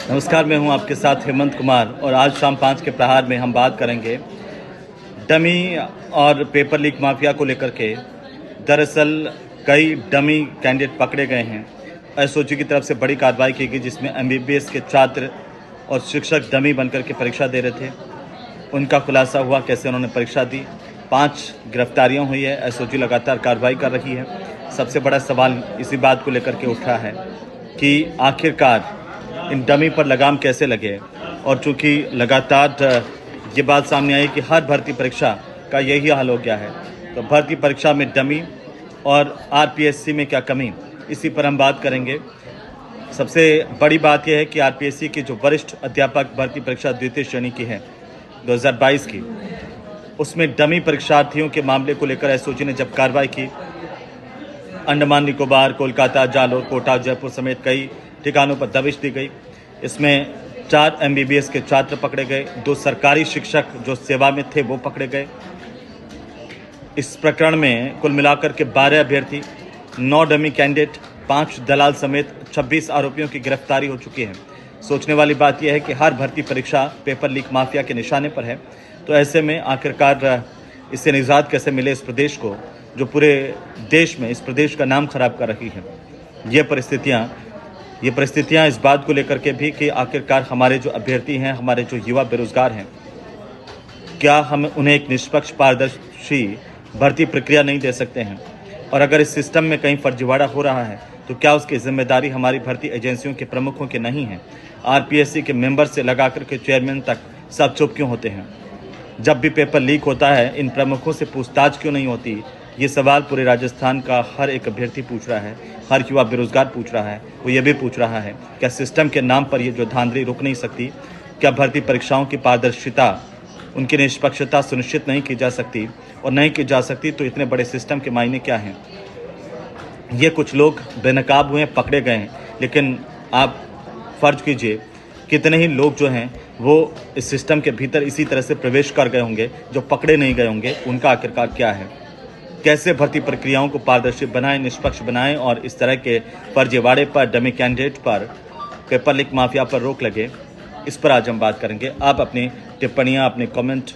नमस्कार, मैं हूं आपके साथ हेमंत कुमार और आज शाम 5 के प्रहार में हम बात करेंगे डमी और पेपर लीक माफिया को लेकर के। दरअसल कई डमी कैंडिडेट पकड़े गए हैं। एसओजी की तरफ से बड़ी कार्रवाई की गई जिसमें एमबीबीएस के छात्र और शिक्षक डमी बनकर के परीक्षा दे रहे थे। उनका खुलासा हुआ कैसे उन्होंने परीक्षा दी। 5 गिरफ्तारियां हुई है। एसओजी लगातार कार्रवाई कर रही है। सबसे बड़ा सवाल इसी बात को लेकर के उठा है कि आखिरकार इन डमी पर लगाम कैसे लगे। और चूंकि लगातार ये बात सामने आई कि हर भर्ती परीक्षा का यही हाल हो गया है, तो भर्ती परीक्षा में डमी और आरपीएससी में क्या कमी, इसी पर हम बात करेंगे। सबसे बड़ी बात यह है कि आरपीएससी की जो वरिष्ठ अध्यापक भर्ती परीक्षा द्वितीय श्रेणी की है 2022 की, उसमें डमी परीक्षार्थियों के मामले को लेकर एसओजी ने जब कार्रवाई की, अंडमान निकोबार, कोलकाता, जालोर, कोटा, जयपुर समेत कई ठिकानों पर दबिश दी गई। इसमें 4 एमबीबीएस के छात्र पकड़े गए, 2 सरकारी शिक्षक जो सेवा में थे वो पकड़े गए। इस प्रकरण में कुल मिलाकर के 12 अभ्यर्थी, 9 डमी कैंडिडेट, 5 दलाल समेत 26 आरोपियों की गिरफ्तारी हो चुकी है। सोचने वाली बात यह है कि हर भर्ती परीक्षा पेपर लीक माफिया के निशाने पर है, तो ऐसे में आखिरकार इससे निजात कैसे मिले इस प्रदेश को, जो पूरे देश में इस प्रदेश का नाम खराब कर रही है। ये परिस्थितियां इस बात को लेकर के भी कि आखिरकार हमारे जो अभ्यर्थी हैं, हमारे जो युवा बेरोजगार हैं, क्या हम उन्हें एक निष्पक्ष पारदर्शी भर्ती प्रक्रिया नहीं दे सकते हैं। और अगर इस सिस्टम में कहीं फर्जीवाड़ा हो रहा है तो क्या उसकी जिम्मेदारी हमारी भर्ती एजेंसियों के प्रमुखों की नहीं है। आरपीएससी के मेंबर से लगा करके चेयरमैन तक सब चुप क्यों होते हैं। जब भी पेपर लीक होता है इन प्रमुखों से पूछताछ क्यों नहीं होती। ये सवाल पूरे राजस्थान का हर एक अभ्यर्थी पूछ रहा है, हर युवा बेरोजगार पूछ रहा है। वो ये भी पूछ रहा है क्या सिस्टम के नाम पर ये जो धांधली रुक नहीं सकती। क्या भर्ती परीक्षाओं की पारदर्शिता, उनकी निष्पक्षता सुनिश्चित नहीं की जा सकती, और नहीं की जा सकती तो इतने बड़े सिस्टम के मायने क्या हैं। ये कुछ लोग बेनकाब हुए हैं, पकड़े गए हैं, लेकिन आप फर्ज कीजिए कितने ही लोग जो हैं वो इस सिस्टम के भीतर इसी तरह से प्रवेश कर गए होंगे, जो पकड़े नहीं गए होंगे। उनका आखिरकार क्या है। कैसे भर्ती प्रक्रियाओं को पारदर्शी बनाएं, निष्पक्ष बनाएं और इस तरह के फर्जीवाड़े पर, डमी कैंडिडेट पर, पेपर लीक माफिया पर रोक लगे, इस पर आज हम बात करेंगे। आप अपनी टिप्पणियां, अपने कमेंट